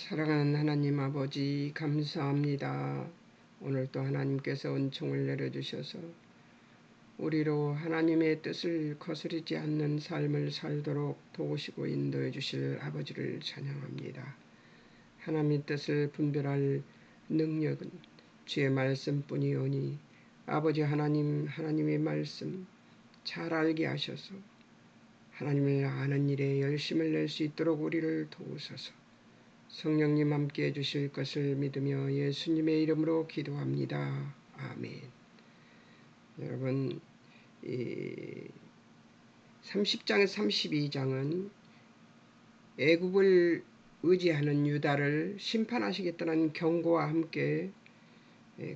사랑하는 하나님 아버지 감사합니다. 오늘도 하나님께서 은총을 내려주셔서 우리로 하나님의 뜻을 거스르지 않는 삶을 살도록 도우시고 인도해 주실 아버지를 찬양합니다. 하나님의 뜻을 분별할 능력은 주의 말씀뿐이오니 아버지 하나님, 하나님의 말씀 잘 알게 하셔서 하나님을 아는 일에 열심을 낼 수 있도록 우리를 도우소서. 성령님 함께 해주실 것을 믿으며 예수님의 이름으로 기도합니다. 아멘. 여러분, 30장 32장은 애굽을 의지하는 유다를 심판하시겠다는 경고와 함께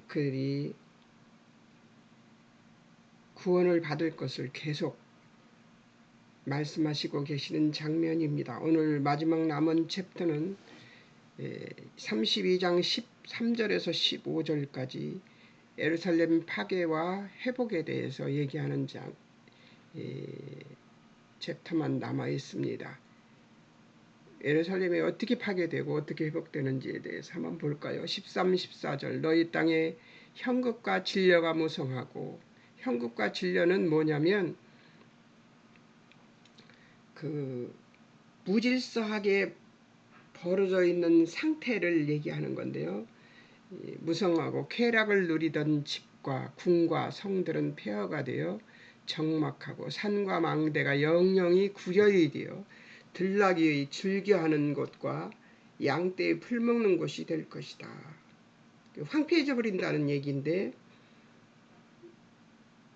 그들이 구원을 받을 것을 계속 말씀하시고 계시는 장면입니다. 오늘 마지막 남은 챕터는 32장 13절에서 15절까지 예루살렘 파괴와 회복에 대해서 얘기하는 챕터만 남아 있습니다. 예루살렘이 어떻게 파괴되고 어떻게 회복되는지에 대해서 한번 볼까요? 13, 14절 너희 땅에 형극과 진려가 무성하고, 형극과 진려는 뭐냐면 무질서하게 벌어져 있는 상태를 얘기하는 건데요. 무성하고 쾌락을 누리던 집과 궁과 성들은 폐허가 되어 적막하고 산과 망대가 영영이 구려이 되어 들나귀의 즐겨하는 곳과 양떼의 풀 먹는 곳이 될 것이다. 황폐해져 버린다는 얘기인데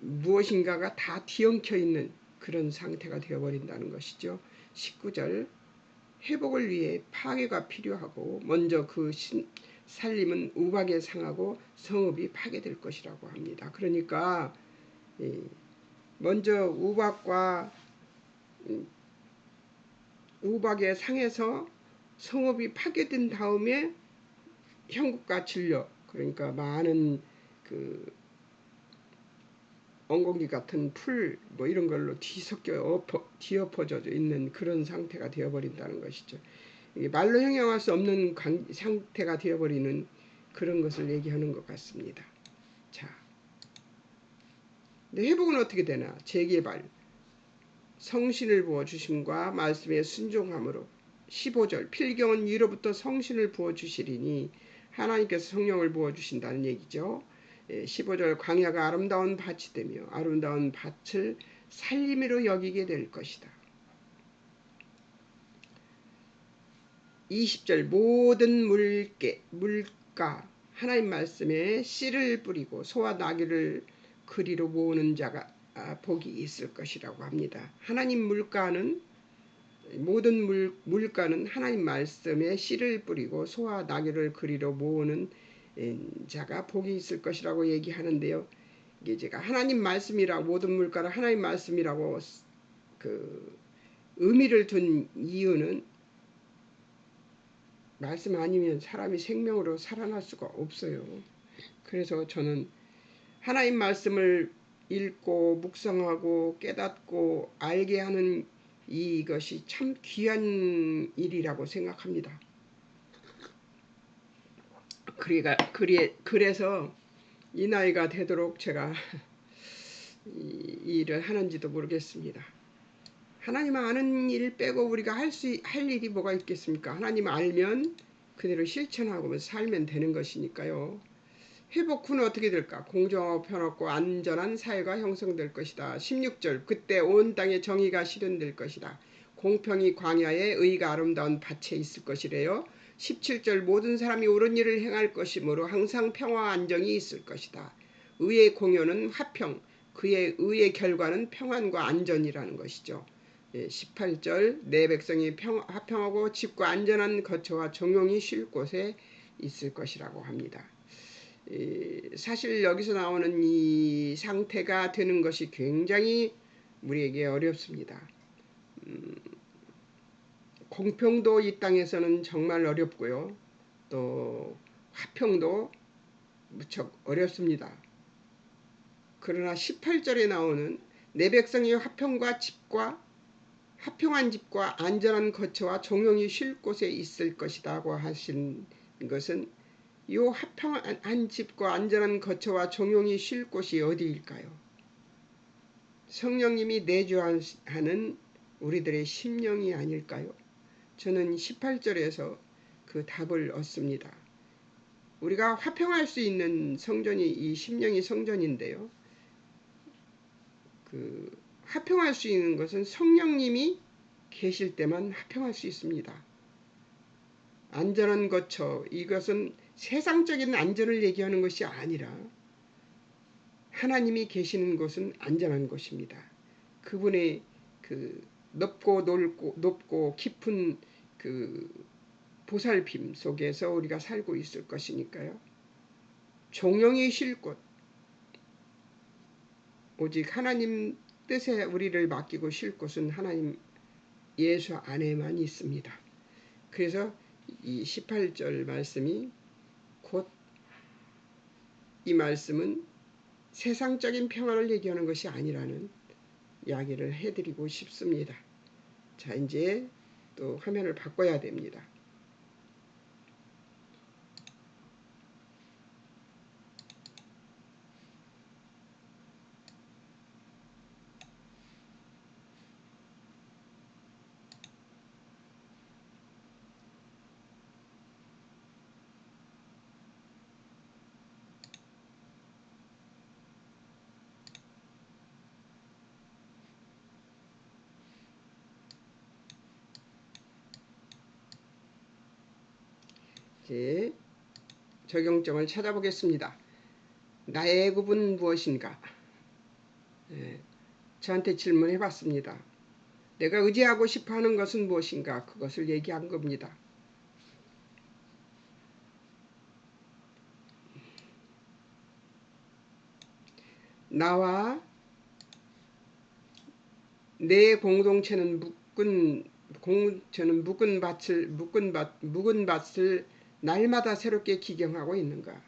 무엇인가가 다 뒤엉켜 있는 그런 상태가 되어버린다는 것이죠. 19절 회복을 위해 파괴가 필요하고 먼저 그 살림은 우박에 상하고 성읍이 파괴될 것이라고 합니다. 그러니까 먼저 우박에 상해서 성읍이 파괴된 다음에 형국과 진려, 그러니까 많은 엉겅퀴 같은 풀 이런 걸로 뒤엎어져 있는 그런 상태가 되어버린다는 것이죠. 말로 형용할 수 없는 상태가 되어버리는 그런 것을 얘기하는 것 같습니다. 자, 근데 회복은 어떻게 되나? 재개발, 성신을 부어주심과 말씀에 순종함으로. 15절 필경은 위로부터 성신을 부어주시리니 하나님께서 성령을 부어주신다는 얘기죠. 15절 광야가 아름다운 밭이 되며 아름다운 밭을 살림으로 여기게 될 것이다. 20절 모든 물가 하나님 말씀에 씨를 뿌리고 소와 나귀를 그리로 모으는 자가 복이 있을 것이라고 합니다. 하나님 물가는 모든 물가는 하나님 말씀에 씨를 뿌리고 소와 나귀를 그리로 모으는 자가 복이 있을 것이라고 얘기하는데요. 이게 제가 하나님 말씀이라고 모든 물가를 하나님 말씀이라고 의미를 둔 이유는 말씀 아니면 사람이 생명으로 살아날 수가 없어요. 그래서 저는 하나님 말씀을 읽고 묵상하고 깨닫고 알게 하는 이것이 참 귀한 일이라고 생각합니다. 그래서 이 나이가 되도록 제가 이 일을 하는지도 모르겠습니다. 하나님 아는 일 빼고 우리가 할 일이 뭐가 있겠습니까? 하나님 알면 그대로 실천하고 살면 되는 것이니까요. 회복 후는 어떻게 될까? 공정하고 편하고 안전한 사회가 형성될 것이다. 16절 그때 온 땅에 정의가 실현될 것이다. 공평이 광야에 의가 아름다운 밭에 있을 것이래요. 17절 모든 사람이 옳은 일을 행할 것이므로 항상 평화와 안정이 있을 것이다. 의의 공효는 화평, 그의 의의 결과는 평안과 안전이라는 것이죠. 18절 내 백성이 화평하고 집과 안전한 거처와 정용이 쉴 곳에 있을 것이라고 합니다. 사실 여기서 나오는 이 상태가 되는 것이 굉장히 우리에게 어렵습니다. 공평도 이 땅에서는 정말 어렵고요. 또 화평도 무척 어렵습니다. 그러나 18절에 나오는 내 백성이 화평과 집과 화평한 집과 안전한 거처와 종용이 쉴 곳에 있을 것이라고 하신 것은 이 화평한 집과 안전한 거처와 종용이 쉴 곳이 어디일까요? 성령님이 내주하는 우리들의 심령이 아닐까요? 저는 18절에서 그 답을 얻습니다. 우리가 화평할 수 있는 성전이 이 심령이 성전인데요. 화평할 수 있는 것은 성령님이 계실 때만 화평할 수 있습니다. 안전한 거처, 이것은 세상적인 안전을 얘기하는 것이 아니라 하나님이 계시는 곳은 안전한 곳입니다. 그분의 높고 깊은 보살핌 속에서 우리가 살고 있을 것이니까요. 종용이 쉴 곳, 오직 하나님 뜻에 우리를 맡기고 쉴 곳은 하나님 예수 안에만 있습니다. 그래서 이 18절 말씀이 곧 이 말씀은 세상적인 평화를 얘기하는 것이 아니라는 이야기를 해드리고 싶습니다. 자, 이제 또 화면을 바꿔야 됩니다. 이제 적용점을 찾아보겠습니다. 나의 애굽은 무엇인가? 저한테 질문해 봤습니다. 내가 의지하고 싶어하는 것은 무엇인가? 그것을 얘기한 겁니다. 나와 내 공동체는 묵은 밭을 날마다 새롭게 기경하고 있는가?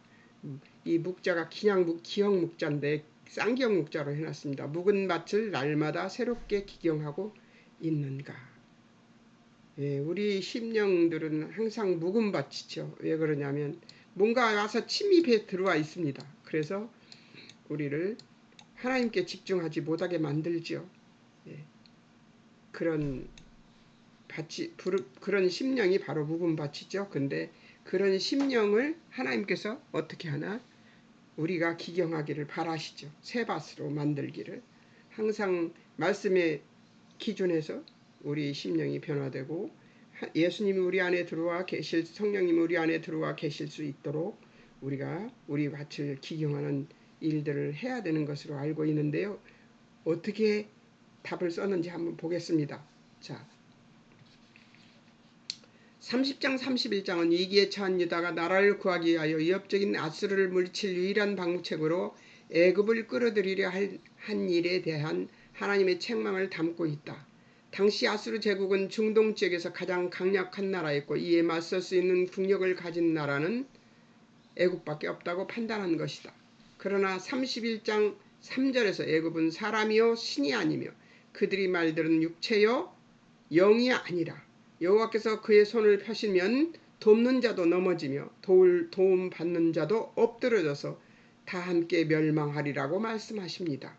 이 묵자가 기형 묵자인데 쌍기형 묵자로 해놨습니다. 묵은 밭을 날마다 새롭게 기경하고 있는가? 예, 우리 심령들은 항상 묵은 밭이죠. 왜 그러냐면 뭔가 와서 침입해 들어와 있습니다. 그래서 우리를 하나님께 집중하지 못하게 만들죠. 예, 그런 그런 심령이 바로 묵은 밭이죠. 근데 그런 심령을 하나님께서 어떻게 하나? 우리가 기경하기를 바라시죠. 새 밭으로 만들기를. 항상 말씀의 기준에서 우리 심령이 변화되고 예수님이 우리 안에 들어와 계실, 성령님이 우리 안에 들어와 계실 수 있도록 우리가 우리 밭을 기경하는 일들을 해야 되는 것으로 알고 있는데요. 어떻게 답을 썼는지 한번 보겠습니다. 자, 30장 31장은 위기에 처한 유다가 나라를 구하기 위하여 위협적인 아수르를 물리칠 유일한 방책으로 애굽을 끌어들이려 한 일에 대한 하나님의 책망을 담고 있다. 당시 아수르 제국은 중동 지역에서 가장 강력한 나라였고 이에 맞설 수 있는 국력을 가진 나라는 애굽밖에 없다고 판단한 것이다. 그러나 31장 3절에서 애굽은 사람이요 신이 아니며 그들이 말들은 육체요 영이 아니라 여호와께서 그의 손을 펴시면 돕는 자도 넘어지며 도움 받는 자도 엎드러져서 다 함께 멸망하리라고 말씀하십니다.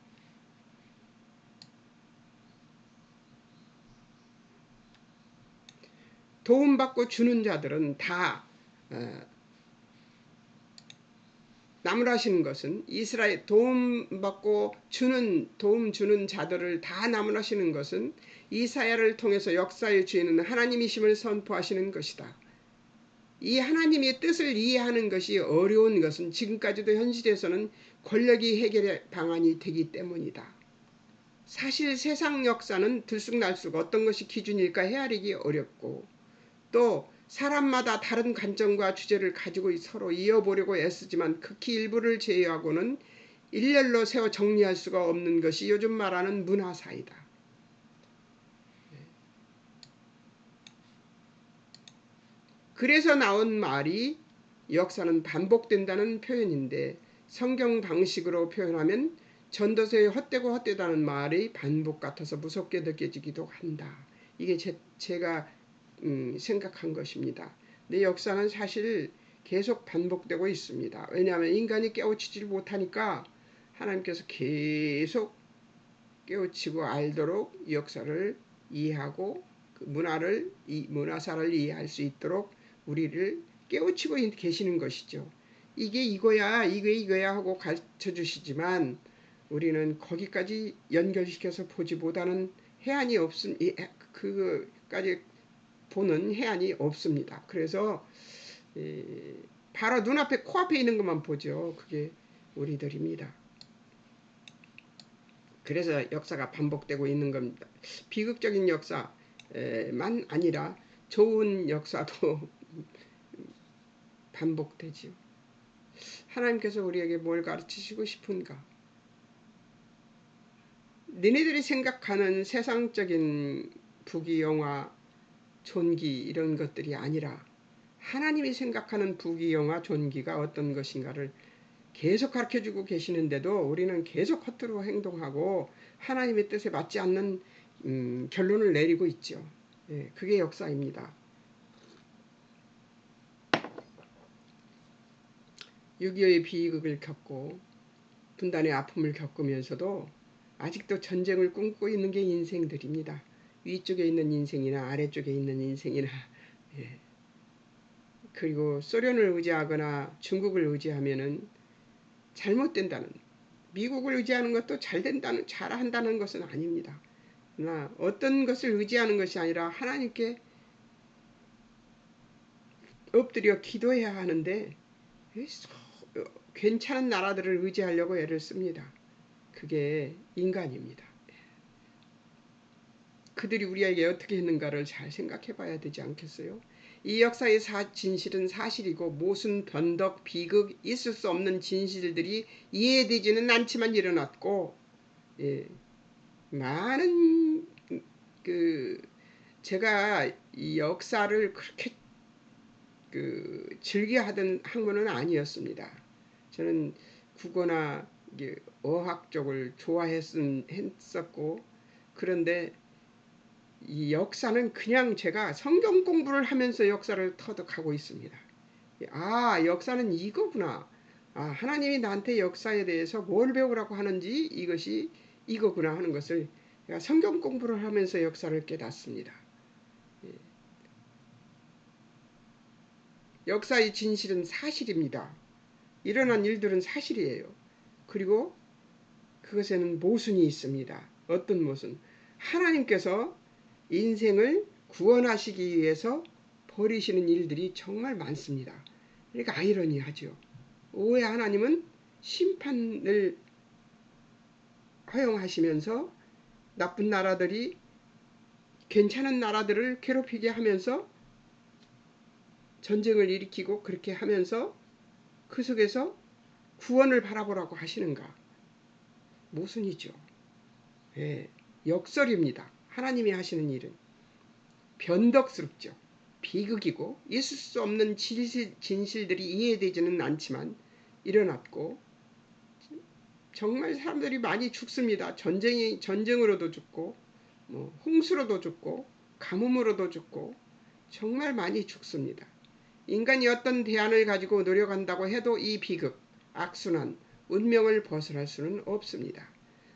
도움받고 주는 자들은 다 나무라시는 것은 이스라엘 도움받고 도움 주는 자들을 다 나무라시는 것은 이사야를 통해서 역사의 주인은 하나님이심을 선포하시는 것이다. 이 하나님의 뜻을 이해하는 것이 어려운 것은 지금까지도 현실에서는 권력이 해결의 방안이 되기 때문이다. 사실 세상 역사는 들쑥날쑥 어떤 것이 기준일까 헤아리기 어렵고 또 사람마다 다른 관점과 주제를 가지고 서로 이어보려고 애쓰지만 극히 일부를 제외하고는 일렬로 세워 정리할 수가 없는 것이 요즘 말하는 문화사이다. 그래서 나온 말이 역사는 반복된다는 표현인데 성경 방식으로 표현하면 전도서의 헛되고 헛되다는 말이 반복 같아서 무섭게 느껴지기도 한다. 이게 제가 생각한 것입니다. 근데 역사는 사실 계속 반복되고 있습니다. 왜냐하면 인간이 깨우치질 못하니까 하나님께서 계속 깨우치고 알도록 역사를 이해하고 그 문화사를 이해할 수 있도록 우리를 깨우치고 계시는 것이죠. 이게 이거야, 이게 이거야 하고 가르쳐 주시지만 우리는 거기까지 연결시켜서 보지 못하는 해안이 그까지 보는 해안이 없습니다. 그래서 바로 눈앞에 코앞에 있는 것만 보죠. 그게 우리들입니다. 그래서 역사가 반복되고 있는 겁니다. 비극적인 역사만 아니라 좋은 역사도 반복되지요. 하나님께서 우리에게 뭘 가르치시고 싶은가? 너네들이 생각하는 세상적인 부귀영화, 존귀 이런 것들이 아니라 하나님이 생각하는 부귀영화, 존귀가 어떤 것인가를 계속 가르쳐주고 계시는데도 우리는 계속 허투루 행동하고 하나님의 뜻에 맞지 않는 결론을 내리고 있죠. 예, 그게 역사입니다. 6.25의 비극을 겪고 분단의 아픔을 겪으면서도 아직도 전쟁을 꿈꾸고 있는 게 인생들입니다. 위쪽에 있는 인생이나 아래쪽에 있는 인생이나 예. 그리고 소련을 의지하거나 중국을 의지하면은 잘못된다는, 미국을 의지하는 것도 잘한다는 것은 아닙니다. 그러나 어떤 것을 의지하는 것이 아니라 하나님께 엎드려 기도해야 하는데 괜찮은 나라들을 의지하려고 애를 씁니다. 그게 인간입니다. 그들이 우리에게 어떻게 했는가를 잘 생각해 봐야 되지 않겠어요? 이 역사의 진실은 사실이고 모순, 변덕, 비극, 있을 수 없는 진실들이 이해되지는 않지만 일어났고 예, 많은 제가 이 역사를 그렇게 즐겨하던 학문은 아니었습니다. 저는 국어나 어학 쪽을 좋아했었고 그런데 이 역사는 그냥 제가 성경 공부를 하면서 역사를 터득하고 있습니다. 아, 역사는 이거구나. 아, 하나님이 나한테 역사에 대해서 뭘 배우라고 하는지 이것이 이거구나 하는 것을 제가 성경 공부를 하면서 역사를 깨닫습니다. 역사의 진실은 사실입니다. 일어난 일들은 사실이에요. 그리고 그것에는 모순이 있습니다. 어떤 모순? 하나님께서 인생을 구원하시기 위해서 버리시는 일들이 정말 많습니다. 그러니까 아이러니하죠. 왜 하나님은 심판을 허용하시면서 나쁜 나라들이 괜찮은 나라들을 괴롭히게 하면서 전쟁을 일으키고 그렇게 하면서 그 속에서 구원을 바라보라고 하시는가? 모순이죠. 예, 역설입니다. 하나님이 하시는 일은 변덕스럽죠. 비극이고 있을 수 없는 진실들이 이해되지는 않지만 일어났고 정말 사람들이 많이 죽습니다. 전쟁으로도 죽고 홍수로도 죽고 가뭄으로도 죽고 정말 많이 죽습니다. 인간이 어떤 대안을 가지고 노력한다고 해도 이 비극, 악순환, 운명을 벗어날 수는 없습니다.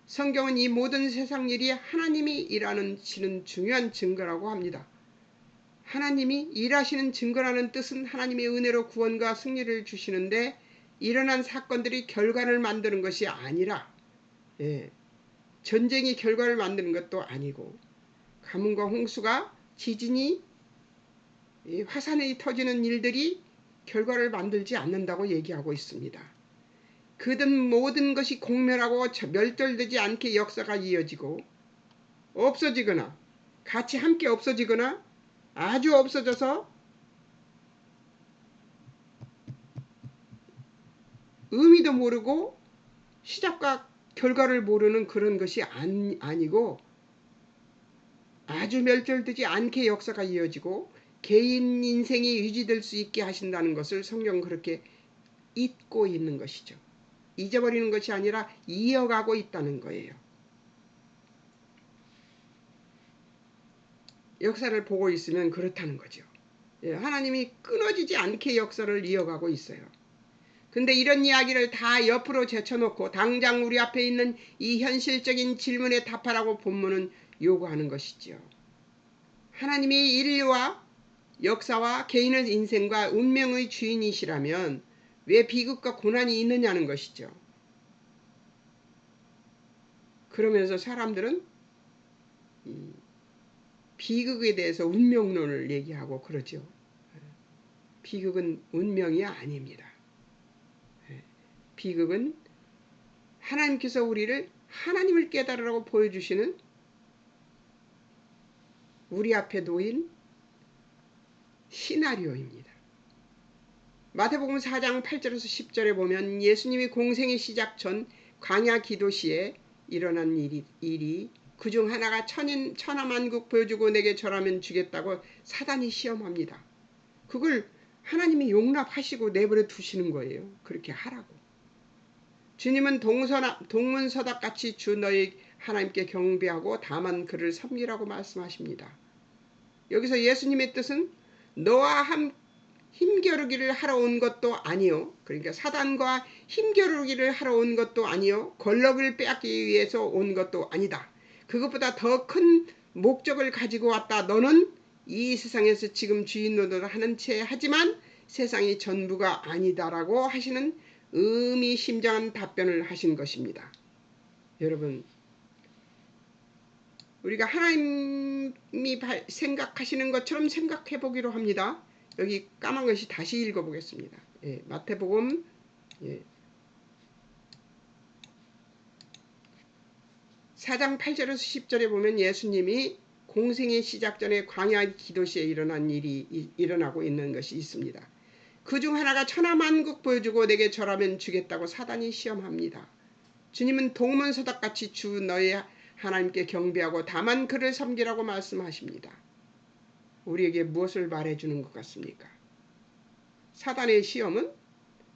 성경은 이 모든 세상 일이 하나님이 일하는 중요한 증거라고 합니다. 하나님이 일하시는 증거라는 뜻은 하나님의 은혜로 구원과 승리를 주시는데 일어난 사건들이 결과를 만드는 것이 아니라 전쟁이 결과를 만드는 것도 아니고 가뭄과 홍수가 지진이 화산이 터지는 일들이 결과를 만들지 않는다고 얘기하고 있습니다. 그든 모든 것이 공멸하고 멸절되지 않게 역사가 이어지고 없어지거나 같이 함께 없어지거나 아주 없어져서 의미도 모르고 시작과 결과를 모르는 그런 것이 아니고 아주 멸절되지 않게 역사가 이어지고 개인 인생이 유지될 수 있게 하신다는 것을 성경은 그렇게 잊고 있는 것이죠. 잊어버리는 것이 아니라 이어가고 있다는 거예요. 역사를 보고 있으면 그렇다는 거죠. 예, 하나님이 끊어지지 않게 역사를 이어가고 있어요. 근데 이런 이야기를 다 옆으로 제쳐놓고 당장 우리 앞에 있는 이 현실적인 질문에 답하라고 본문은 요구하는 것이지요. 하나님이 인류와 역사와 개인의 인생과 운명의 주인이시라면 왜 비극과 고난이 있느냐는 것이죠. 그러면서 사람들은 비극에 대해서 운명론을 얘기하고 그러죠. 비극은 운명이 아닙니다. 비극은 하나님께서 우리를 하나님을 깨달으라고 보여주시는 우리 앞에 놓인 시나리오입니다. 마태복음 4장 8절에서 10절에 보면 예수님이 공생의 시작 전 광야 기도 시에 일어난 일이 그중 하나가 천하만국 보여주고 내게 절하면 주겠다고 사단이 시험합니다. 그걸 하나님이 용납하시고 내버려 두시는 거예요. 그렇게 하라고. 주님은 동문서답같이 주 너희 하나님께 경배하고 다만 그를 섬기라고 말씀하십니다. 여기서 예수님의 뜻은 너와 힘겨루기를 하러 온 것도 아니요. 그러니까 사단과 힘겨루기를 하러 온 것도 아니요. 권력을 빼앗기 위해서 온 것도 아니다. 그것보다 더 큰 목적을 가지고 왔다. 너는 이 세상에서 지금 주인 노릇을 하는 채 하지만 세상이 전부가 아니다라고 하시는 의미심장한 답변을 하신 것입니다. 여러분, 우리가 하나님이 생각하시는 것처럼 생각해 보기로 합니다. 여기 까만 것이 다시 읽어보겠습니다. 예, 마태복음 4장 8절에서 10절에 보면 예수님이 공생의 시작 전에 광야 기도시에 일어난 일이 일어나고 있는 것이 있습니다. 그중 하나가 천하만국 보여주고 내게 절하면 주겠다고 사단이 시험합니다. 주님은 동문서답같이 주 너희 하나님께 경배하고 다만 그를 섬기라고 말씀하십니다. 우리에게 무엇을 말해주는 것 같습니까? 사단의 시험은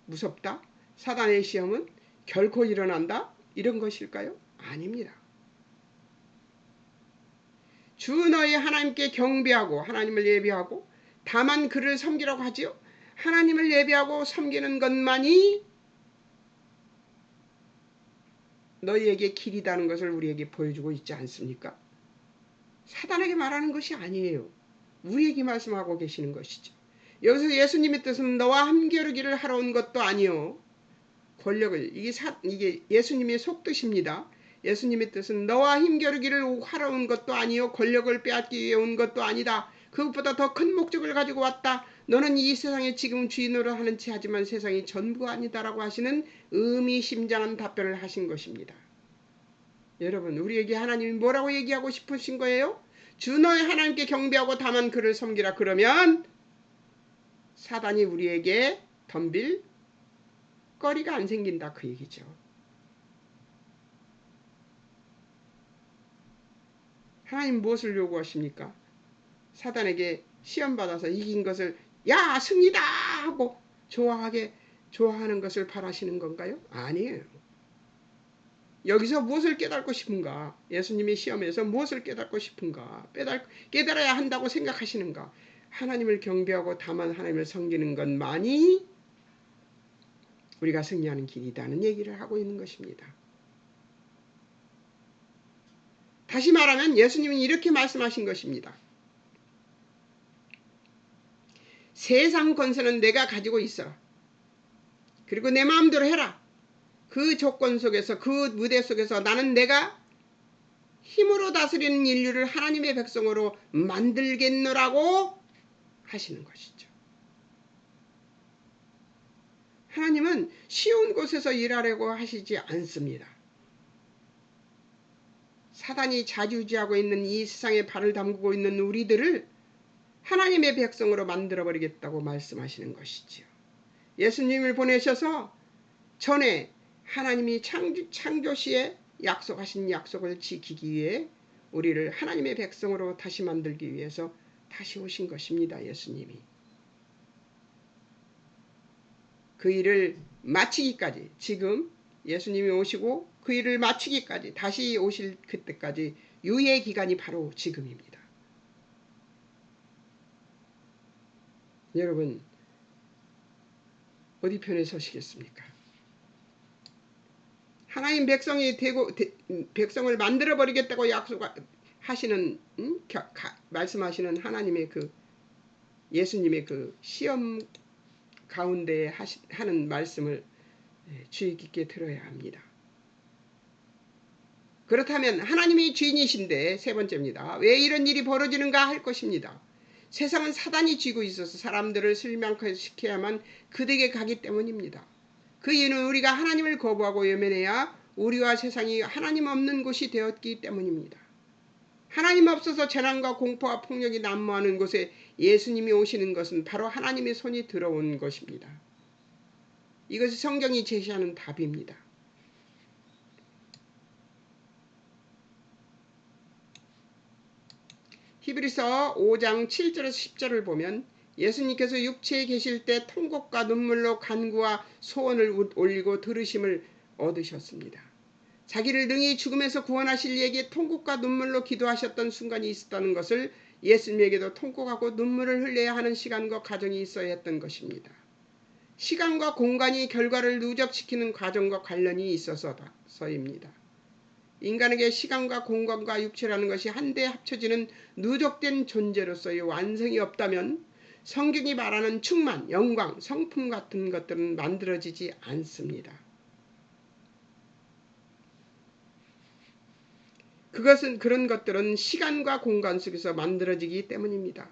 무섭다? 사단의 시험은 결코 일어난다? 이런 것일까요? 아닙니다. 주 너희 하나님께 경배하고 하나님을 예배하고 다만 그를 섬기라고 하지요. 하나님을 예배하고 섬기는 것만이 너희에게 길이다는 것을 우리에게 보여주고 있지 않습니까? 사단에게 말하는 것이 아니에요. 우리에게 말씀하고 계시는 것이죠. 여기서 예수님의 뜻은 너와 함겨루기를 하러 온 것도 아니요. 권력을 이게 예수님의 속뜻입니다. 예수님의 뜻은 너와 힘겨루기를 하러 온 것도 아니요. 권력을 빼앗기 위해 온 것도 아니다. 그것보다 더 큰 목적을 가지고 왔다. 너는 이 세상에 지금 주인으로 하는 채 하지만 세상이 전부가 아니다라고 하시는 의미심장한 답변을 하신 것입니다. 여러분, 우리에게 하나님이 뭐라고 얘기하고 싶으신 거예요? 주 너의 하나님께 경배하고 다만 그를 섬기라. 그러면 사단이 우리에게 덤빌 거리가 안 생긴다, 그 얘기죠. 하나님 무엇을 요구하십니까? 사단에게 시험받아서 이긴 것을 야 승리다 하고 좋아하는 것을 바라시는 건가요? 아니에요. 여기서 무엇을 깨닫고 싶은가? 예수님이 시험에서 무엇을 깨닫고 싶은가? 깨달아야 한다고 생각하시는가? 하나님을 경배하고 다만 하나님을 섬기는 것만이 우리가 승리하는 길이라는 얘기를 하고 있는 것입니다. 다시 말하면 예수님은 이렇게 말씀하신 것입니다. 세상 권세는 내가 가지고 있어. 그리고 내 마음대로 해라. 그 조건 속에서 그 무대 속에서 나는 내가 힘으로 다스리는 인류를 하나님의 백성으로 만들겠노라고 하시는 것이죠. 하나님은 쉬운 곳에서 일하려고 하시지 않습니다. 사단이 자주지하고 있는 이 세상에 발을 담그고 있는 우리들을 하나님의 백성으로 만들어버리겠다고 말씀하시는 것이지요. 예수님을 보내셔서 전에 하나님이 창조시에 약속하신 약속을 지키기 위해 우리를 하나님의 백성으로 다시 만들기 위해서 다시 오신 것입니다. 예수님이. 그 일을 마치기까지, 지금 예수님이 오시고 그 일을 마치기까지, 다시 오실 그때까지 유예 기간이 바로 지금입니다. 여러분 어디 편에 서시겠습니까? 하나님 백성이 되고 백성을 만들어 버리겠다고 약속하시는 말씀하시는 하나님의 그 예수님의 그 시험 가운데 하는 말씀을 주의 깊게 들어야 합니다. 그렇다면 하나님이 주인이신데 세 번째입니다. 왜 이런 일이 벌어지는가 할 것입니다. 세상은 사단이 쥐고 있어서 사람들을 실망시켜야만 그들에게 가기 때문입니다. 그 이유는 우리가 하나님을 거부하고 외면해야 우리와 세상이 하나님 없는 곳이 되었기 때문입니다. 하나님 없어서 재난과 공포와 폭력이 난무하는 곳에 예수님이 오시는 것은 바로 하나님의 손이 들어온 것입니다. 이것이 성경이 제시하는 답입니다. 히브리서 5장 7절에서 10절을 보면 예수님께서 육체에 계실 때 통곡과 눈물로 간구와 소원을 올리고 들으심을 얻으셨습니다. 자기를 능히 죽음에서 구원하실 이에게 통곡과 눈물로 기도하셨던 순간이 있었다는 것을 예수님에게도 통곡하고 눈물을 흘려야 하는 시간과 과정이 있어야 했던 것입니다. 시간과 공간이 결과를 누적시키는 과정과 관련이 있어서입니다. 인간에게 시간과 공간과 육체라는 것이 한데 합쳐지는 누적된 존재로서의 완성이 없다면 성경이 말하는 충만, 영광, 성품 같은 것들은 만들어지지 않습니다. 그런 것들은 시간과 공간 속에서 만들어지기 때문입니다.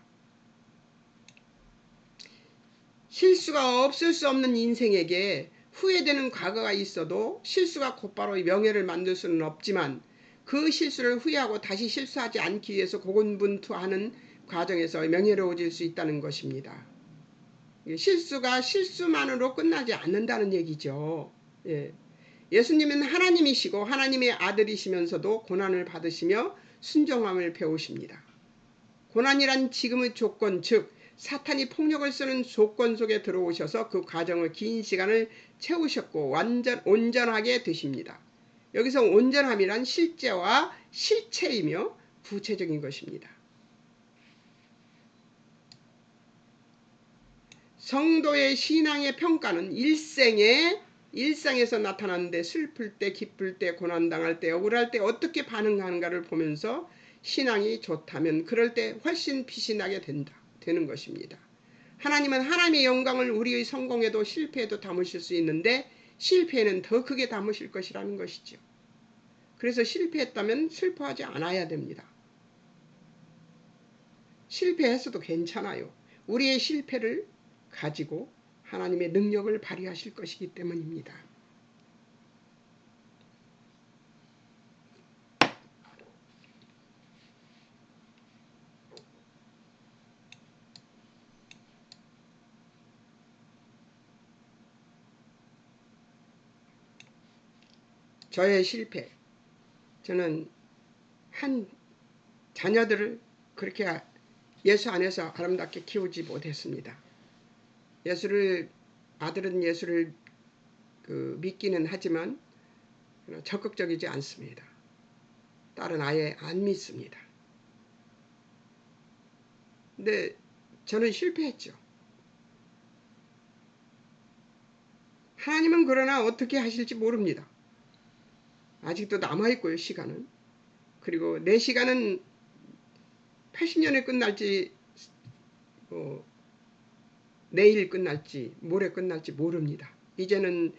실수가 없을 수 없는 인생에게 후회되는 과거가 있어도 실수가 곧바로 명예를 만들 수는 없지만 그 실수를 후회하고 다시 실수하지 않기 위해서 고군분투하는 과정에서 명예로워질 수 있다는 것입니다. 실수가 실수만으로 끝나지 않는다는 얘기죠. 예수님은 하나님이시고 하나님의 아들이시면서도 고난을 받으시며 순종함을 배우십니다. 고난이란 지금의 조건, 즉 사탄이 폭력을 쓰는 조건 속에 들어오셔서 그 과정을 긴 시간을 채우셨고 온전하게 되십니다. 여기서 온전함이란 실제와 실체이며 구체적인 것입니다. 성도의 신앙의 평가는 일상에서 나타나는데 슬플 때, 기쁠 때, 고난당할 때, 억울할 때 어떻게 반응하는가를 보면서 신앙이 좋다면 그럴 때 훨씬 빛이 나게 되는 것입니다. 하나님은 하나님의 영광을 우리의 성공에도 실패에도 담으실 수 있는데 실패에는 더 크게 담으실 것이라는 것이죠. 그래서 실패했다면 슬퍼하지 않아야 됩니다. 실패했어도 괜찮아요. 우리의 실패를 가지고 하나님의 능력을 발휘하실 것이기 때문입니다. 저의 실패, 저는 한 자녀들을 그렇게 예수 안에서 아름답게 키우지 못했습니다. 아들은 예수를 믿기는 하지만 적극적이지 않습니다. 딸은 아예 안 믿습니다. 근데 저는 실패했죠. 하나님은 그러나 어떻게 하실지 모릅니다. 아직도 남아있고요, 시간은. 그리고 내 시간은 80년에 끝날지 내일 끝날지 모레 끝날지 모릅니다. 이제는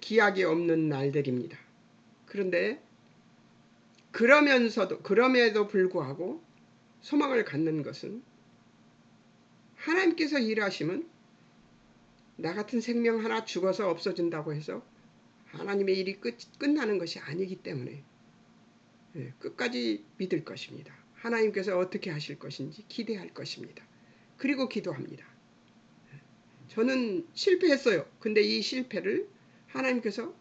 기약이 없는 날들입니다. 그런데 그럼에도 불구하고 소망을 갖는 것은 하나님께서 일하시면 나 같은 생명 하나 죽어서 없어진다고 해서 하나님의 일이 끝나는 것이 아니기 때문에 끝까지 믿을 것입니다. 하나님께서 어떻게 하실 것인지 기대할 것입니다. 그리고 기도합니다. 저는 실패했어요. 근데 이 실패를 하나님께서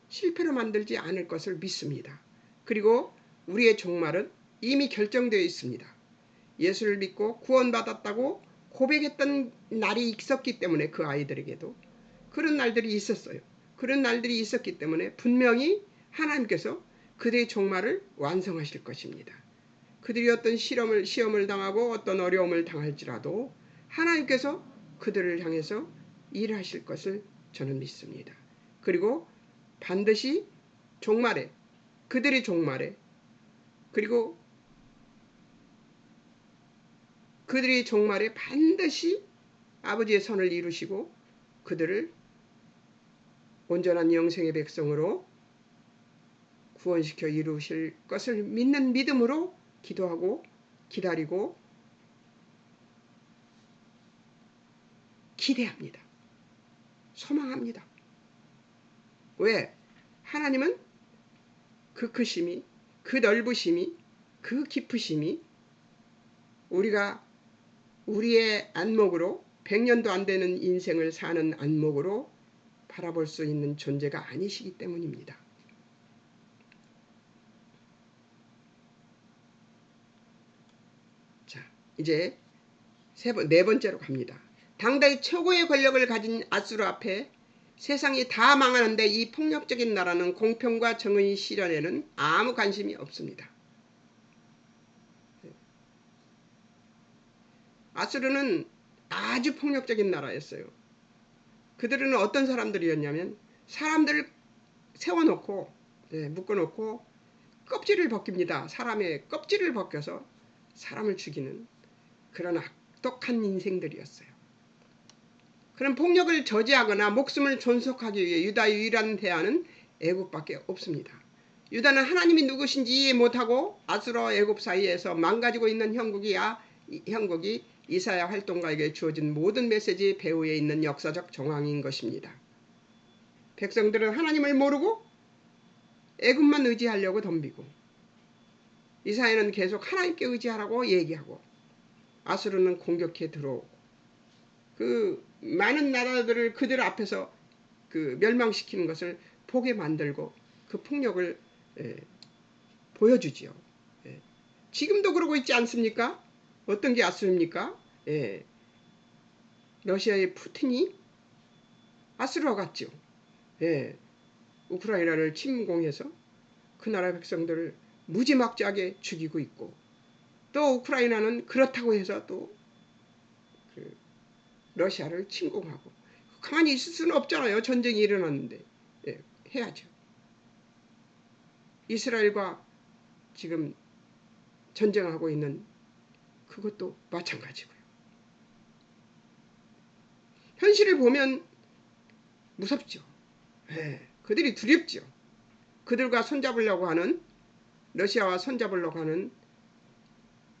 실패로 만들지 않을 것을 믿습니다. 그리고 우리의 종말은 이미 결정되어 있습니다. 예수를 믿고 구원받았다고 고백했던 날이 있었기 때문에 그 아이들에게도 그런 날들이 있었어요. 그런 날들이 있었기 때문에 분명히 하나님께서 그들의 종말을 완성하실 것입니다. 그들이 어떤 시험을 당하고 어떤 어려움을 당할지라도 하나님께서 그들을 향해서 일하실 것을 저는 믿습니다. 그리고 반드시 종말에, 그들이 종말에, 그리고 그들이 종말에 반드시 아버지의 선을 이루시고 그들을 온전한 영생의 백성으로 구원시켜 이루실 것을 믿는 믿음으로 기도하고 기다리고 기대합니다. 소망합니다. 왜? 하나님은 그 크심이, 그 넓으심이, 그 깊으심이 우리가 우리의 안목으로 100년도 안 되는 인생을 사는 안목으로 바라볼 수 있는 존재가 아니시기 때문입니다. 자, 이제 네 번째로 갑니다. 당대의 최고의 권력을 가진 아수르 앞에 세상이 다 망하는데 이 폭력적인 나라는 공평과 정의 실현에는 아무 관심이 없습니다. 아수르는 아주 폭력적인 나라였어요. 그들은 어떤 사람들이었냐면 사람들을 세워놓고 묶어놓고 껍질을 벗깁니다. 사람의 껍질을 벗겨서 사람을 죽이는 그런 악독한 인생들이었어요. 그런 폭력을 저지하거나 목숨을 존속하기 위해 유다의 유일한 대안은 애굽밖에 없습니다. 유다는 하나님이 누구신지 이해 못하고 아수르와 애굽 사이에서 망가지고 있는 형국이 이사야 활동가에게 주어진 모든 메시지 배후에 있는 역사적 정황인 것입니다. 백성들은 하나님을 모르고 애굽만 의지하려고 덤비고 이사야는 계속 하나님께 의지하라고 얘기하고 아수르는 공격해 들어오고 그 많은 나라들을 그들 앞에서 그 멸망시키는 것을 보게 만들고 그 폭력을 보여주지요. 지금도 그러고 있지 않습니까? 어떤 게 아수르입니까? 러시아의 푸틴이 아수르와 같죠. 우크라이나를 침공해서 그 나라 백성들을 무지막지하게 죽이고 있고 또 우크라이나는 그렇다고 해서 또 러시아를 침공하고 가만히 있을 수는 없잖아요. 전쟁이 일어났는데 해야죠. 이스라엘과 지금 전쟁하고 있는 그것도 마찬가지고요. 현실을 보면 무섭죠. 그들이 두렵죠. 그들과 손잡으려고 하는 러시아와 손잡으려고 하는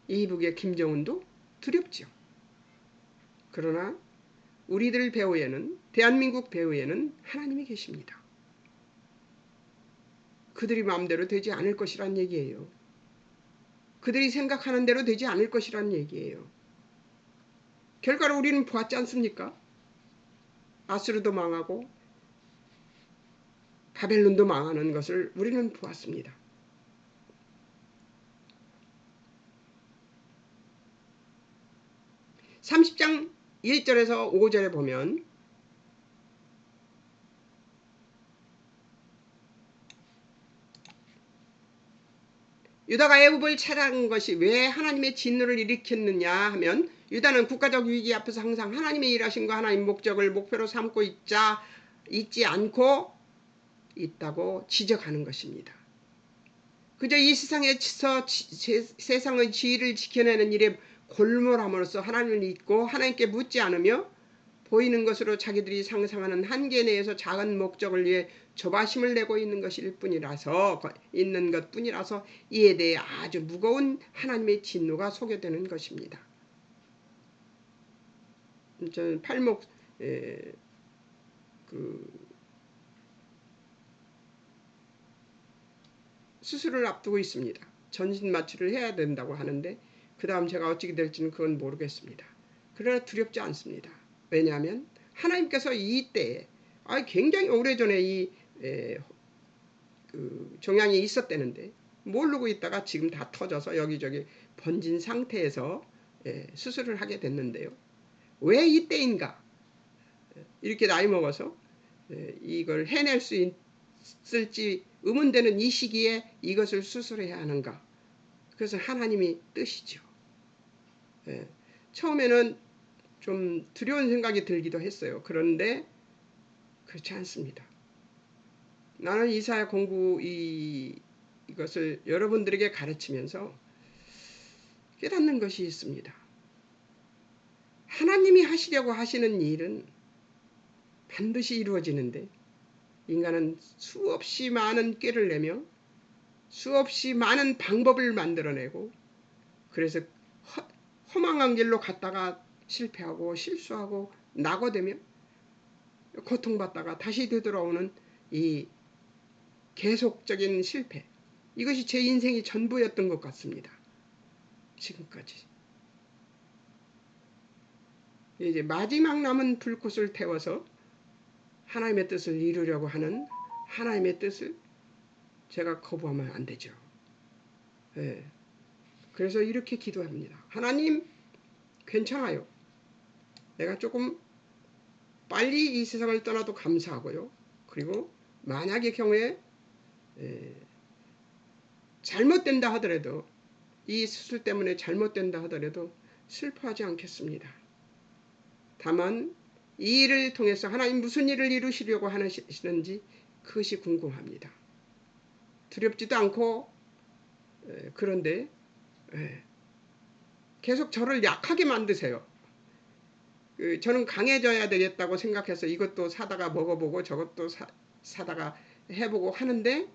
이북의 김정은도 두렵죠. 그러나 우리들 배후에는 대한민국 배후에는 하나님이 계십니다. 그들이 마음대로 되지 않을 것이란 얘기예요. 그들이 생각하는 대로 되지 않을 것이란 얘기예요. 결과로 우리는 보았지 않습니까? 아수르도 망하고 바벨론도 망하는 것을 우리는 보았습니다. (30장) 1절에서 5절에 보면 유다가 애굽을 차지한 것이 왜 하나님의 진노를 일으켰느냐 하면 유다는 국가적 위기 앞에서 항상 하나님의 일하심과 하나님의 목적을 목표로 삼고 있지 않고 있다고 지적하는 것입니다. 그저 이 세상에서 세상의 지위를 지켜내는 일에 골몰함으로써 하나님을 잊고 하나님께 묻지 않으며 보이는 것으로 자기들이 상상하는 한계 내에서 작은 목적을 위해 조바심을 내고 있는 것뿐이라서 이에 대해 아주 무거운 하나님의 진노가 소개되는 것입니다. 저는 팔목 수술을 앞두고 있습니다. 전신 마취를 해야 된다고 하는데 그 다음 제가 어찌게 될지는 그건 모르겠습니다. 그러나 두렵지 않습니다. 왜냐하면 하나님께서 이 때에 굉장히 오래전에 이 종양이 있었다는데 모르고 있다가 지금 다 터져서 여기저기 번진 상태에서 수술을 하게 됐는데요. 왜 이때인가? 이렇게 나이 먹어서 이걸 해낼 수 있을지 의문되는 이 시기에 이것을 수술해야 하는가? 그것은 하나님이 뜻이죠. 처음에는 좀 두려운 생각이 들기도 했어요. 그런데 그렇지 않습니다. 나는 이사야 공부 이것을 여러분들에게 가르치면서 깨닫는 것이 있습니다. 하나님이 하시려고 하시는 일은 반드시 이루어지는데 인간은 수없이 많은 꾀를 내며 수없이 많은 방법을 만들어내고 그래서 허망한 길로 갔다가 실패하고 실수하고 낙오되며 고통받다가 다시 되돌아오는 이 계속적인 실패, 이것이 제 인생이 전부였던 것 같습니다. 지금까지. 이제 마지막 남은 불꽃을 태워서 하나님의 뜻을 이루려고 하는 하나님의 뜻을 제가 거부하면 안 되죠. 예. 그래서 이렇게 기도합니다. 하나님, 괜찮아요. 내가 조금 빨리 이 세상을 떠나도 감사하고요. 그리고 만약의 경우에 잘못된다 하더라도, 이 수술 때문에 잘못된다 하더라도 슬퍼하지 않겠습니다. 다만 이 일을 통해서 하나님 무슨 일을 이루시려고 하시는지 그것이 궁금합니다. 두렵지도 않고 그런데 계속 저를 약하게 만드세요. 저는 강해져야 되겠다고 생각해서 이것도 사다가 먹어보고 저것도 사다가 해보고 하는데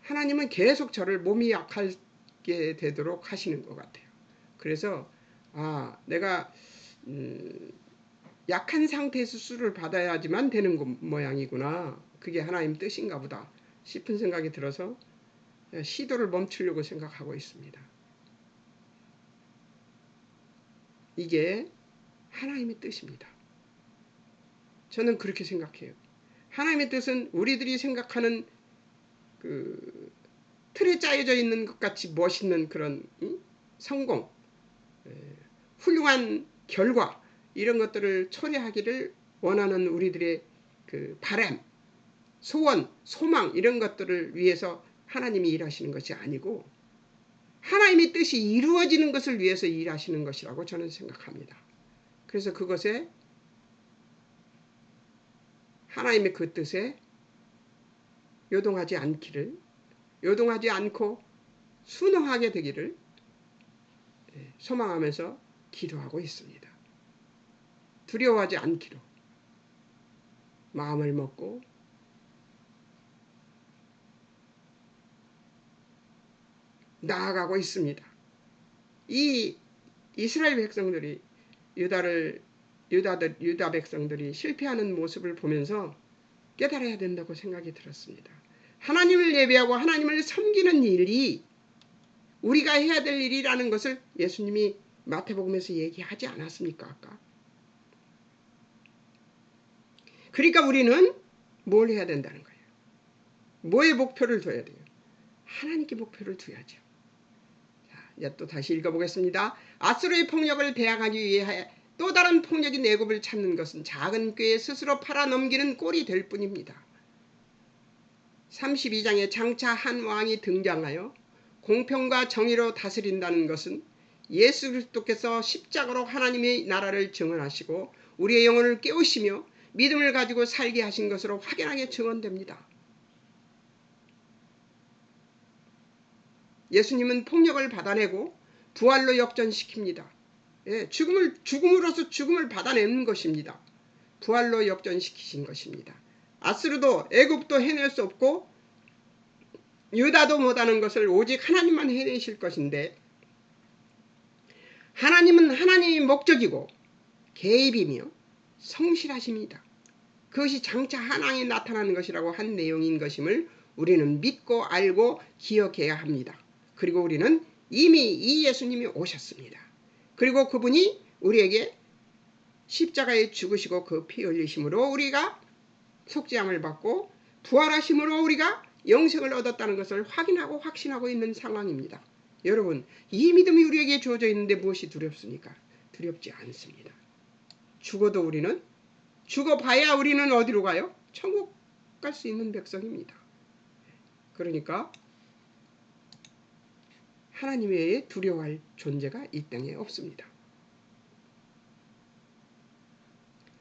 하나님은 계속 저를 몸이 약하게 되도록 하시는 것 같아요. 그래서 내가 약한 상태에서 수술을 받아야지만 되는 모양이구나. 그게 하나님 뜻인가 보다 싶은 생각이 들어서 시도를 멈추려고 생각하고 있습니다. 이게 하나님의 뜻입니다. 저는 그렇게 생각해요. 하나님의 뜻은 우리들이 생각하는 그 틀에 짜여져 있는 것 같이 멋있는 그런 성공, 훌륭한 결과 이런 것들을 초래하기를 원하는 우리들의 그 바람, 소원, 소망 이런 것들을 위해서 하나님이 일하시는 것이 아니고 하나님의 뜻이 이루어지는 것을 위해서 일하시는 것이라고 저는 생각합니다. 그래서 그것에 하나님의 그 뜻에 요동하지 않고 순응하게 되기를 소망하면서 기도하고 있습니다. 두려워하지 않기로 마음을 먹고 나아가고 있습니다. 이 이스라엘 백성들이 유다 백성들이 실패하는 모습을 보면서 깨달아야 된다고 생각이 들었습니다. 하나님을 예배하고 하나님을 섬기는 일이 우리가 해야 될 일이라는 것을 예수님이 마태복음에서 얘기하지 않았습니까? 아까. 그러니까 우리는 뭘 해야 된다는 거예요. 뭐의 목표를 둬야 돼요? 하나님께 목표를 둬야죠. 자, 이제 또 다시 읽어보겠습니다. 아수르의 폭력을 대항하기 위해 또 다른 폭력인 애굽을 찾는 것은 작은 꾀에 스스로 팔아넘기는 꼴이 될 뿐입니다. 32장에 장차 한 왕이 등장하여 공평과 정의로 다스린다는 것은 예수 그리스도께서 십자가로 하나님의 나라를 증언하시고 우리의 영혼을 깨우시며 믿음을 가지고 살게 하신 것으로 확연하게 증언됩니다. 예수님은 폭력을 받아내고 부활로 역전시킵니다. 죽음으로써 죽음을 받아내는 것입니다. 부활로 역전시키신 것입니다. 아스루도 애굽도 해낼 수 없고 유다도 못하는 것을 오직 하나님만 해내실 것인데 하나님은 하나님의 목적이고 개입이며 성실하십니다. 그것이 장차 한왕에 나타나는 것이라고 한 내용인 것임을 우리는 믿고 알고 기억해야 합니다. 그리고 우리는 이미 이 예수님이 오셨습니다. 그리고 그분이 우리에게 십자가에 죽으시고 그 피 흘리심으로 우리가 속죄함을 받고 부활하심으로 우리가 영생을 얻었다는 것을 확인하고 확신하고 있는 상황입니다. 여러분, 이 믿음이 우리에게 주어져 있는데 무엇이 두렵습니까? 두렵지 않습니다. 죽어봐야 우리는 어디로 가요? 천국 갈 수 있는 백성입니다. 그러니까 하나님 외에 두려워할 존재가 이 땅에 없습니다.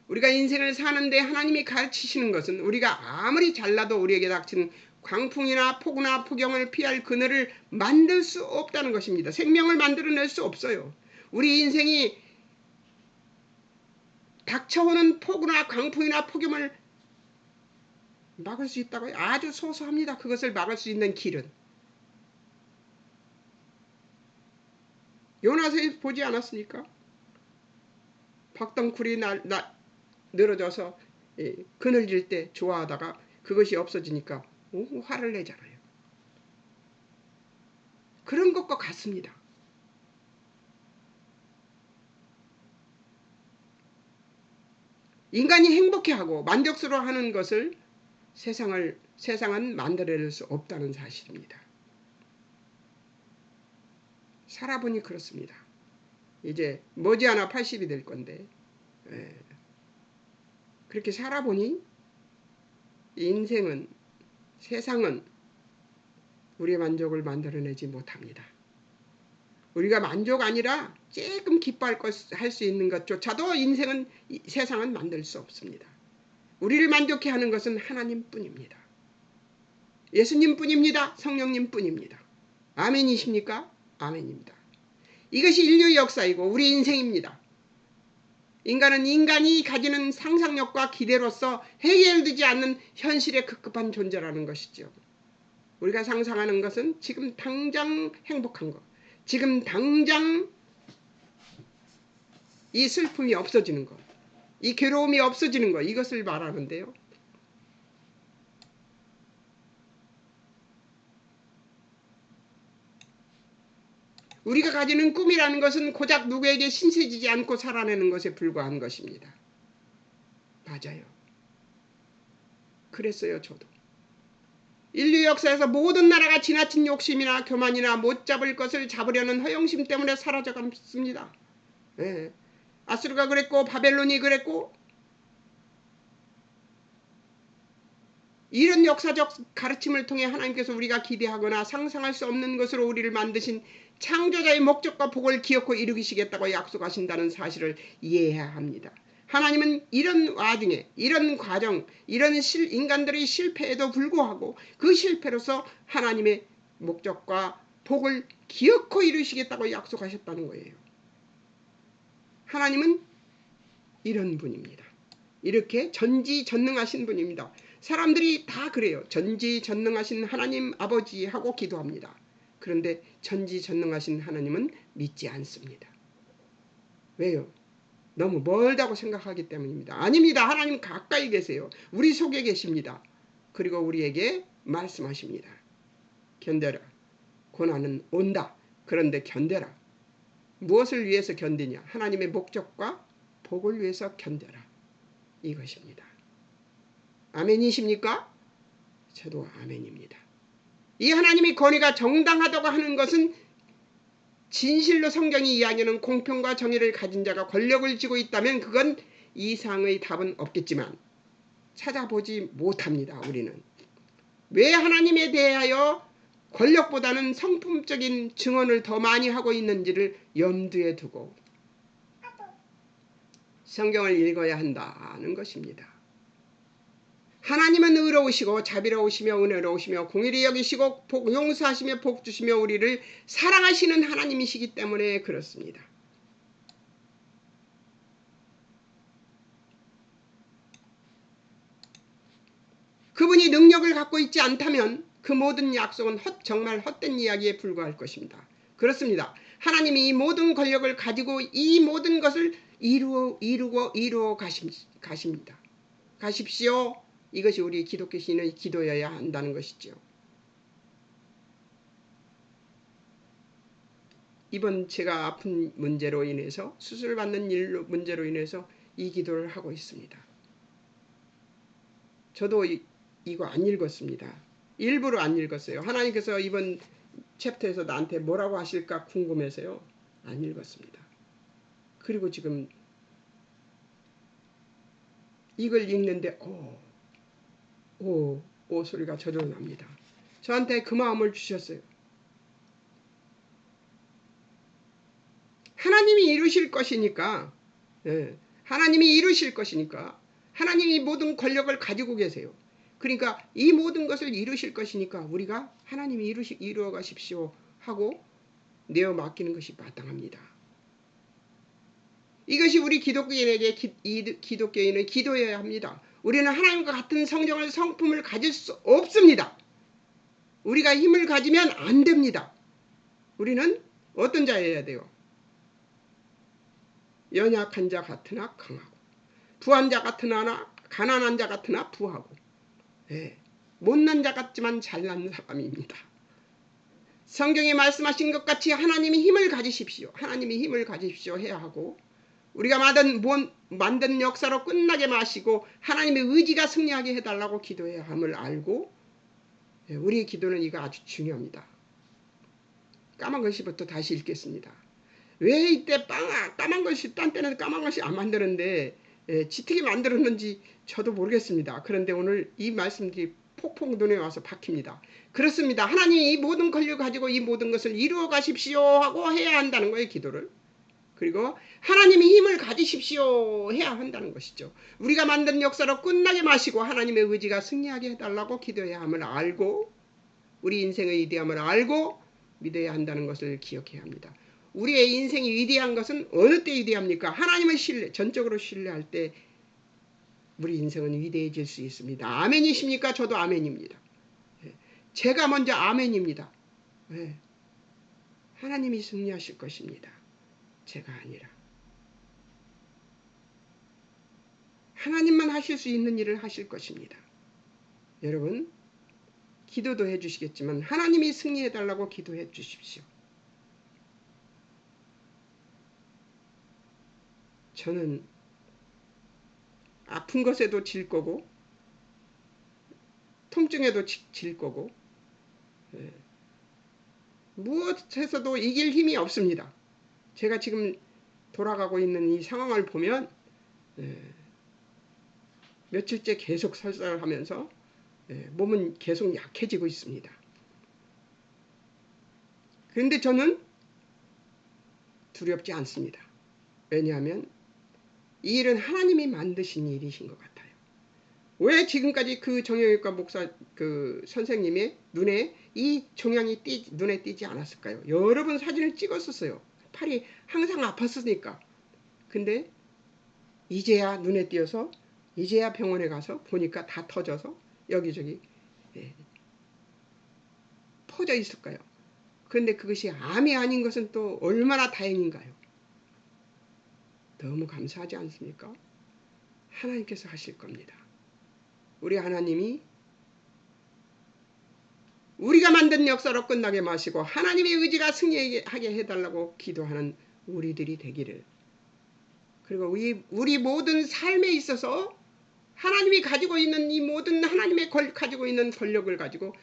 우리가 인생을 사는데 하나님이 가르치시는 것은 우리가 아무리 잘나도 우리에게 닥치는 광풍이나 폭우나 폭염을 피할 그늘을 만들 수 없다는 것입니다. 생명을 만들어낼 수 없어요. 우리 인생이 닥쳐오는 폭우나 광풍이나 폭염을 막을 수 있다고요? 아주 소소합니다. 그것을 막을 수 있는 길은. 요나서에 보지 않았습니까? 박덩굴이 늘어져서 그늘질 때 좋아하다가 그것이 없어지니까 화를 내잖아요. 그런 것과 같습니다. 인간이 행복해하고 만족스러워하는 것을 세상은 만들어낼 수 없다는 사실입니다. 살아보니 그렇습니다. 이제 머지않아 80이 될 건데 그렇게 살아보니 인생은 세상은 우리의 만족을 만들어내지 못합니다. 우리가 만족 아니라 조금 기뻐할 할 수 있는 것조차도 세상은 만들 수 없습니다. 우리를 만족해 하는 것은 하나님뿐입니다. 예수님뿐입니다. 성령님뿐입니다. 아멘이십니까? 아멘입니다. 이것이 인류의 역사이고 우리 인생입니다. 인간은 인간이 가지는 상상력과 기대로서 해결되지 않는 현실에 급급한 존재라는 것이죠. 우리가 상상하는 것은 지금 당장 행복한 것, 지금 당장 이 슬픔이 없어지는 것, 이 괴로움이 없어지는 것, 이것을 말하는데요. 우리가 가지는 꿈이라는 것은 고작 누구에게 신세지지 않고 살아내는 것에 불과한 것입니다. 맞아요. 그랬어요, 저도. 인류 역사에서 모든 나라가 지나친 욕심이나 교만이나 못 잡을 것을 잡으려는 허영심 때문에 사라져갔습니다. 예. 아수르가 그랬고 바벨론이 그랬고 이런 역사적 가르침을 통해 하나님께서 우리가 기대하거나 상상할 수 없는 것으로 우리를 만드신 창조자의 목적과 복을 기어코 이루시겠다고 약속하신다는 사실을 이해해야 합니다. 하나님은 이런 와중에 이런 과정 이런 인간들의 실패에도 불구하고 그 실패로서 하나님의 목적과 복을 기어코 이루시겠다고 약속하셨다는 거예요. 하나님은 이런 분입니다. 이렇게 전지전능하신 분입니다. 사람들이 다 그래요. 전지전능하신 하나님 아버지하고 기도합니다. 그런데 전지전능하신 하나님은 믿지 않습니다. 왜요? 너무 멀다고 생각하기 때문입니다. 아닙니다. 하나님 가까이 계세요. 우리 속에 계십니다. 그리고 우리에게 말씀하십니다. 견뎌라. 고난은 온다. 그런데 견뎌라. 무엇을 위해서 견디냐? 하나님의 목적과 복을 위해서 견뎌라. 이것입니다. 아멘이십니까? 저도 아멘입니다. 이 하나님의 권위가 정당하다고 하는 것은 진실로 성경이 이야기하는 공평과 정의를 가진 자가 권력을 쥐고 있다면 그건 이상의 답은 없겠지만 찾아보지 못합니다. 우리는. 왜 하나님에 대하여 권력보다는 성품적인 증언을 더 많이 하고 있는지를 염두에 두고 성경을 읽어야 한다는 것입니다. 하나님은 의로우시고 자비로우시며 은혜로우시며 공의를 여기시고 용서하시며 복 주시며 우리를 사랑하시는 하나님이시기 때문에 그렇습니다. 그분이 능력을 갖고 있지 않다면 그 모든 약속은 정말 헛된 이야기에 불과할 것입니다. 그렇습니다. 하나님이 이 모든 권력을 가지고 이 모든 것을 이루어 가십니다. 가십시오. 이것이 우리 기독교 신의 기도여야 한다는 것이죠. 이번 제가 아픈 문제로 인해서 수술받는 문제로 인해서 이 기도를 하고 있습니다. 저도 이거 안 읽었습니다. 일부러 안 읽었어요. 하나님께서 이번 챕터에서 나한테 뭐라고 하실까 궁금해서요. 안 읽었습니다. 그리고 지금 이걸 읽는데 오 소리가 저절로 납니다. 저한테 그 마음을 주셨어요. 하나님이 이루실 것이니까 하나님이 이루실 것이니까 하나님이 모든 권력을 가지고 계세요. 그러니까 이 모든 것을 이루실 것이니까 우리가 하나님이 이루어 가십시오 하고 내어 맡기는 것이 마땅합니다. 이것이 우리 기독교인에게 기독교인은 기도해야 합니다. 우리는 하나님과 같은 성품을 가질 수 없습니다. 우리가 힘을 가지면 안 됩니다. 우리는 어떤 자여야 돼요? 연약한 자 같으나 강하고, 부한 자 같으나 가난한 자 같으나 부하고, 못난 자 같지만 잘난 사람입니다. 성경에 말씀하신 것 같이 하나님이 힘을 가지십시오. 하나님이 힘을 가지십시오 해야 하고, 우리가 만든 역사로 끝나게 마시고 하나님의 의지가 승리하게 해달라고 기도해야 함을 알고, 우리의 기도는 이거 아주 중요합니다. 까만 글씨부터 다시 읽겠습니다. 왜 이때 까만 글씨, 딴 때는 까만 글씨 안 만드는데 지특히 만들었는지 저도 모르겠습니다. 그런데 오늘 이 말씀들이 폭풍 눈에 와서 박힙니다. 그렇습니다. 하나님이 이 모든 권력을 가지고 이 모든 것을 이루어 가십시오 하고 해야 한다는 거예요. 기도를. 그리고 하나님이 힘을 가지십시오 해야 한다는 것이죠. 우리가 만든 역사로 끝나게 마시고 하나님의 의지가 승리하게 해달라고 기도해야 함을 알고, 우리 인생의 위대함을 알고 믿어야 한다는 것을 기억해야 합니다. 우리의 인생이 위대한 것은 어느 때 위대합니까? 하나님을 전적으로 신뢰할 때 우리 인생은 위대해질 수 있습니다. 아멘이십니까? 저도 아멘입니다. 제가 먼저 아멘입니다. 하나님이 승리하실 것입니다. 제가 아니라. 하나님만 하실 수 있는 일을 하실 것입니다. 여러분, 기도도 해주시겠지만 하나님이 승리해달라고 기도해 주십시오. 저는 아픈 것에도 질 거고 통증에도 질 거고 무엇에서도 이길 힘이 없습니다. 제가 지금 돌아가고 있는 이 상황을 보면 며칠째 계속 설사하면서 몸은 계속 약해지고 있습니다. 그런데 저는 두렵지 않습니다. 왜냐하면 이 일은 하나님이 만드신 일이신 것 같아요. 왜 지금까지 그 정형외과 목사 선생님의 눈에 이 종양이 눈에 띄지 않았을까요? 여러 번 사진을 찍었었어요. 팔이 항상 아팠으니까. 근데 이제야 눈에 띄어서 이제야 병원에 가서 보니까 다 터져서 여기저기 퍼져 있을까요? 그런데 그것이 암이 아닌 것은 또 얼마나 다행인가요? 너무 감사하지 않습니까? 하나님께서 하실 겁니다. 우리 하나님이 우리가 만든 역사로 끝나게 마시고 하나님의 의지가 승리하게 해달라고 기도하는 우리들이 되기를, 그리고 우리 모든 삶에 있어서 하나님이 가지고 있는 이 모든 하나님의 가지고 있는 권력을 가지고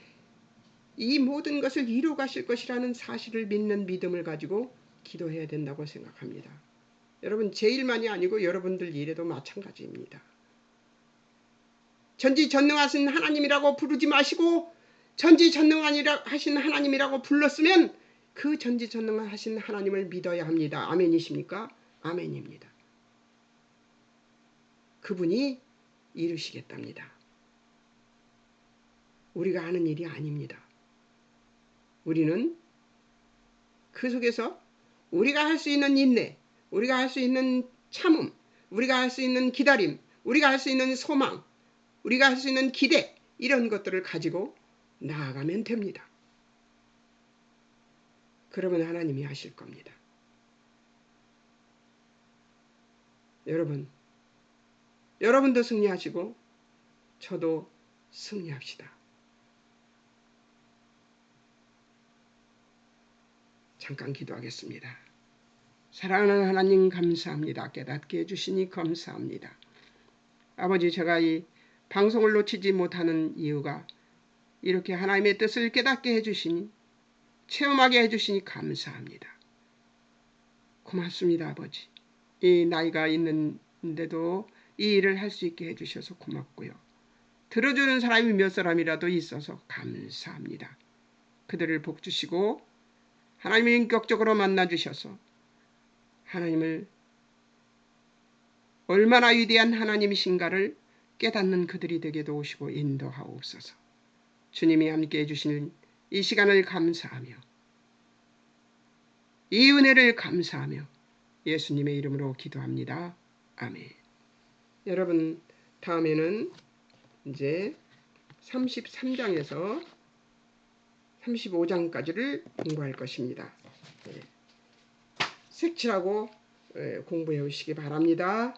이 모든 것을 이루어 가실 것이라는 사실을 믿는 믿음을 가지고 기도해야 된다고 생각합니다. 여러분, 제 일만이 아니고 여러분들 일에도 마찬가지입니다. 전지전능하신 하나님이라고 부르지 마시고 전지전능하신 하나님이라고 불렀으면 그 전지전능하신 하나님을 믿어야 합니다. 아멘이십니까? 아멘입니다. 그분이 이루시겠답니다. 우리가 하는 일이 아닙니다. 우리는 그 속에서 우리가 할 수 있는 인내, 우리가 할 수 있는 참음, 우리가 할 수 있는 기다림, 우리가 할 수 있는 소망, 우리가 할 수 있는 기대, 이런 것들을 가지고 나아가면 됩니다. 그러면 하나님이 하실 겁니다. 여러분도 승리하시고 저도 승리합시다. 잠깐 기도하겠습니다. 사랑하는 하나님, 감사합니다. 깨닫게 해주시니 감사합니다. 아버지, 제가 이 방송을 놓치지 못하는 이유가 이렇게 하나님의 뜻을 깨닫게 해주시니, 체험하게 해주시니 감사합니다. 고맙습니다. 아버지. 이 나이가 있는데도 이 일을 할 수 있게 해주셔서 고맙고요. 들어주는 사람이 몇 사람이라도 있어서 감사합니다. 그들을 복주시고 하나님을 인격적으로 만나주셔서 하나님을 얼마나 위대한 하나님이신가를 깨닫는 그들이 되게 도우시고 인도하옵소서. 주님이 함께 해주신 이 시간을 감사하며 이 은혜를 감사하며 예수님의 이름으로 기도합니다. 아멘. 여러분, 다음에는 이제 33장에서 35장까지를 공부할 것입니다. 색칠하고 공부해 오시기 바랍니다.